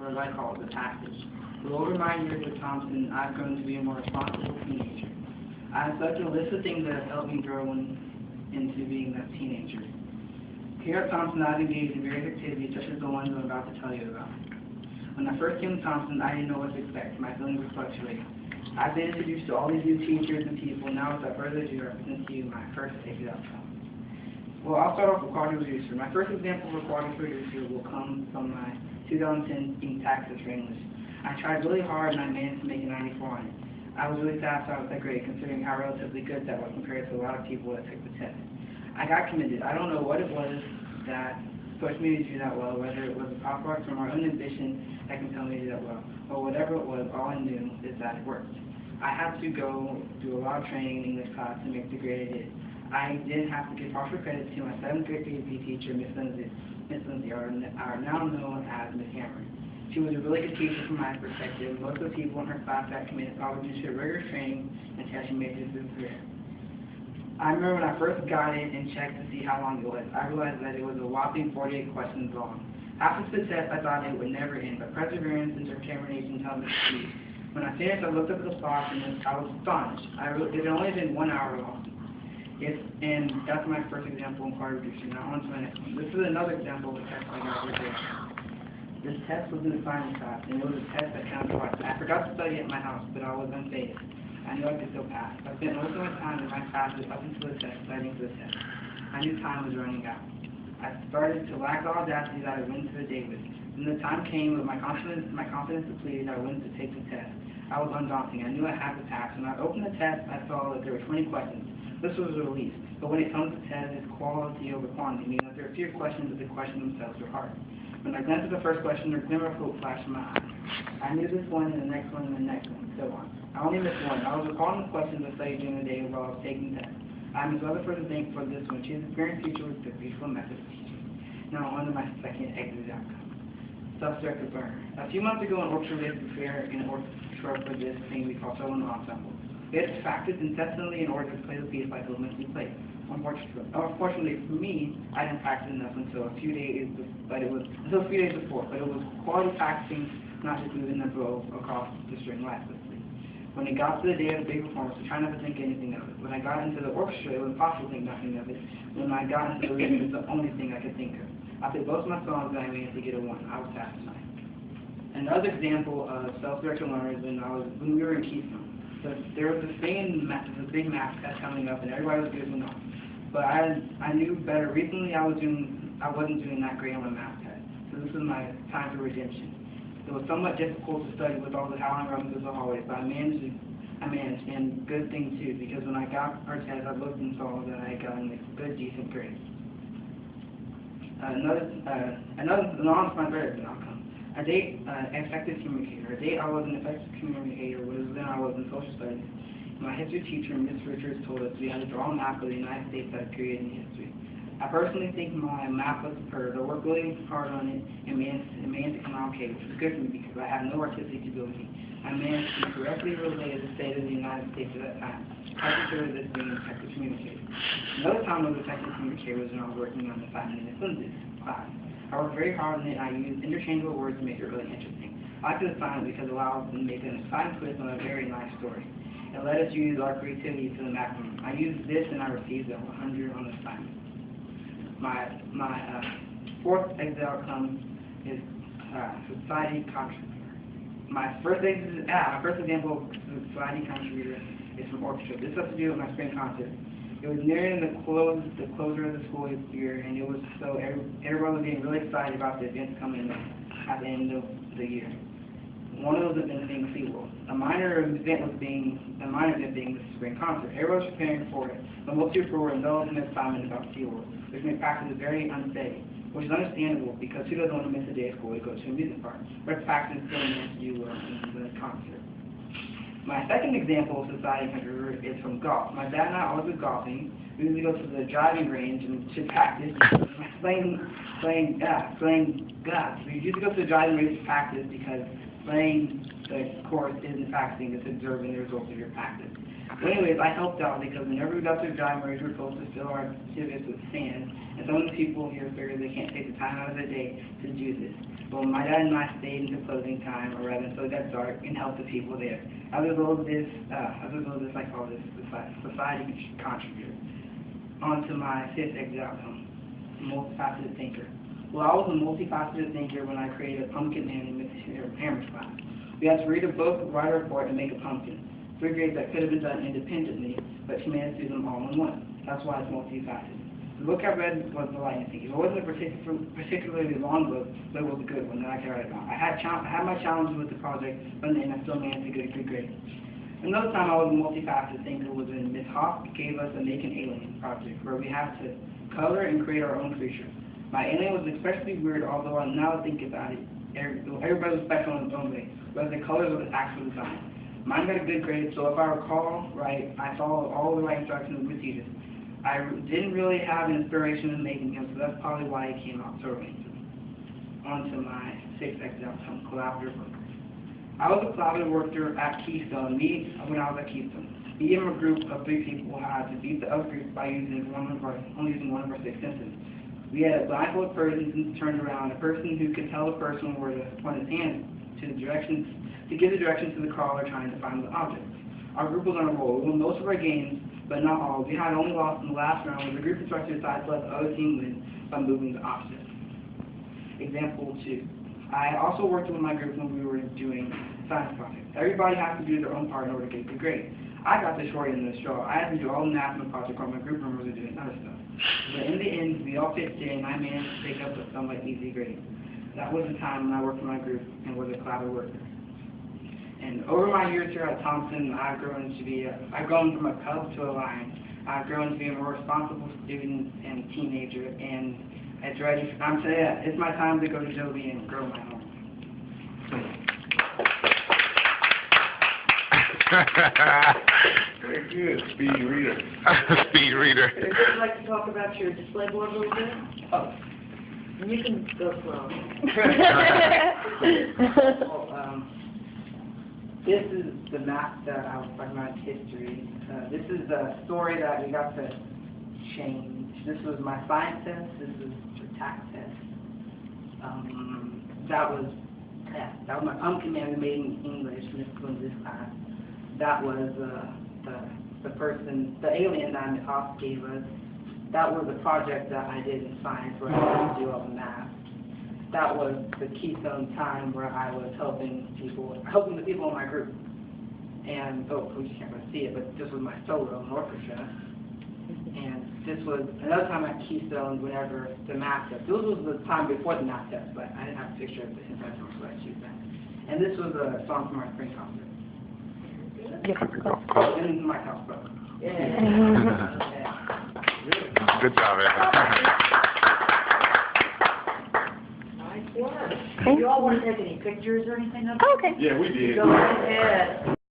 or as I call it, the passage. But over my years at Thompson, I've grown to be a more responsible teenager. I have such a list of things that have helped me grow into being that teenager. Here at Thompson, I've engaged in various activities such as the ones I'm about to tell you about. When I first came to Thompson, I didn't know what to expect. My feelings were fluctuating. I've been introduced to all these new teachers and people. Now, without further ado, I present to you my first exit outcome. Well, I'll start off with quality producer. My first example of a quality producer will come from my 2010 being taxes for English. I tried really hard and I managed to make a 94 on it. I was really satisfied with that grade, considering how relatively good that was compared to a lot of people that took the test. I got commended. I don't know what it was that pushed me to do that well, whether it was a pop-up from our own ambition that can tell me to do that well, or whatever it was. All I knew is that it worked. I had to go do a lot of training in English class to make the grade I did. I did have to give partial credit to my 7th grade PhD teacher, Miss Lindsay, are now known as Miss Hammer. She was a really good teacher from my perspective. Most of the people in her class that committed probably due to rigorous training until she made it through the career. I remember when I first got it and checked to see how long it was. I realized that it was a whopping 48 questions long. After the test, I thought it would never end, but perseverance and determination held me to succeed. When I finished, I looked up at the clock and I was astonished. It had only been 1 hour long. And that's my first example in quality reduction. Now on to my next one. This is another example of a test I got today. This test was in the science class, and it was a test that counted twice. I forgot to study at my house, but I was unfazed. I knew I could still pass. I spent most of my time in my classes up until the test, studying for the test. I knew time was running out. I started to lack the audacity that I went into the day with. When the time came, with my confidence depleted, I went to take the test. I was undaunting. I knew I had to pass. When I opened the test, I saw that there were 20 questions. This was a release. But when it comes to tests, it's quality over quantity, meaning that there are fewer questions, but the questions themselves are hard. When I glanced at the first question, a glimmer of hope flashed in my eyes. I knew this one, and the next one, and the next one, and so on. I only missed one. I was recalling the questions I studied during the day while I was taking the test. I'm Ms. Rutherford to thank for this one. She's an experienced teacher with a beautiful method of teaching. Now on to my second exit outcome. Self-directed learner. A few months ago, an orchestra we had to prepare an orchestra for this thing we call solo ensemble. We had to practice incessantly in order to play the piece like it was meant to be played. Unfortunately for me, I didn't practice enough until a few days before, but it was quality practicing, not just moving the bow across the string lastly. When it got to the day of the big performance, I tried not to think anything of it. When I got into the orchestra, it was impossible to think nothing of it. When I got into the rhythm, it was the only thing I could think of. I played both my songs and I managed to get a 1. I was satisfied. Another example of self-directed learners when we were in Keystone. So there was this big math test coming up, and everybody was doing it. But I knew better. Recently, I wasn't doing that great on my math test. So this was my time for redemption. It was somewhat difficult to study with all the howling runs through the hallways, but I managed, and good thing too, because when I got our test, I looked and saw that I got a good, decent grade. Another my third outcome. A date, effective communicator. A date I was an effective communicator was when I was in social studies. My history teacher, Ms. Richards, told us we had to draw a map of the United States at a period in history. I personally think my map was superb. I worked really hard on it and managed to come out okay, which was good for me because I have no artistic ability. I managed to correctly relay the state of the United States at that time. I consider this being an effective communicator. Another time I was an effective communicator was when I was working on the assignment in Miss Lindsay's class. I worked very hard on it and I used interchangeable words to make it really interesting. I like this assignment because it allows us to make an exciting twist on a very nice story. It let us use our creativity to the maximum. I used this and I received a 100 on the assignment. My fourth exit outcome is society contributor. My first example of society contributor is from orchestra. This has to do with my spring concert. It was nearing the closure of the school year, and it was so everyone was getting really excited about the events coming at the end of the year. One of those events being SeaWorld. A minor event being the spring concert. Everyone was preparing for it, but most people were indulged in excitement about SeaWorld, which made practice very unsteady, which is understandable because who doesn't want to miss a day of school to go to a music park? But practice still managed to do well in the concert. My second example of society contributor is from golf. My dad and I always do golfing. We usually go to the driving range and to practice. We usually go to the driving range to practice because playing the course isn't practicing, it's observing the results of your practice. But anyways, I helped out because whenever we got to the driving range, we were supposed to fill our activities with sand, and some of the people here figured they can't take the time out of their day to do this. Well, my dad and I stayed until closing time, or rather until it got dark, and helped the people there. As a result of this, I call this society contributor. On to my fifth exit outcome, multifaceted thinker. Well, I was a multifaceted thinker when I created a pumpkin man in Mr. Hammer's class. We had to read a book, write a report, and make a pumpkin. 3 grades that could have been done independently, but she managed to do them all in one. That's why it's multifaceted. The book I read was The Lion King. It wasn't a particularly long book, but it was a good one that I could write about. I had my challenges with the project, but in the end I still managed to get a good grade. Another time I was a multifaceted thinker was when Ms. Hoff gave us a Make an Alien project, where we had to color and create our own creature. My alien was especially weird, although I now think about it, everybody was special in its own way, whether the colors or the actual design. Mine got a good grade, so if I recall right, I followed all the right instructions and procedures. I didn't really have an inspiration in making him, so that's probably why he came out so amazing. On to my sixth exit outcome, collaborative work. I was a collaborative worker at Keystone. When I was at Keystone, me and a group of 3 people had to beat the other group by using only using one of our 6 senses. We had a blindfolded person turned around, a person who could tell the person where to point his hand to give the directions to the caller trying to find the object. Our group was on a roll. We won most of our games, but not all. We had only lost in the last round when the group instructor decided to let the other team win by moving the object. Example 2. I also worked with my group when we were doing science projects. Everybody has to do their own part in order to get a good grade. I got the short end of the straw. I had to do all the math in the project while my group members were doing other stuff. But in the end, we all pitched in, and I managed to pick up a somewhat easy grade. That was the time when I worked with my group and was a collaborative worker. And over my years here at Thompson, I've grown from a cub to a lion. I've grown to be a more responsible student and teenager, and it's my time to go to Joby and grow my home. Very good, speed reader. Speed reader. Would you like to talk about your display board a little bit? Oh. You can go slow. Well, this is the map that I was talking about in history. This is the story that we got to change. This was my science test. This is the tax test. That was my pumpkin man we made in English in this class. That was the alien that Ms. Hoff gave us. That was the project that I did in science where I had to do all the math. That was the Keystone time where I was helping the people in my group. And, we just can't really see it, but this was my solo in orchestra. And this was another time at Keystone whenever the math test. This was the time before the math test, but I didn't have a picture of the entire time, so I choose that. And this was a song from our spring concert. And this is my house book. Good job, Evan. Nice work. You all want to take any pictures or anything of it? Okay. Yeah, we did. Go ahead.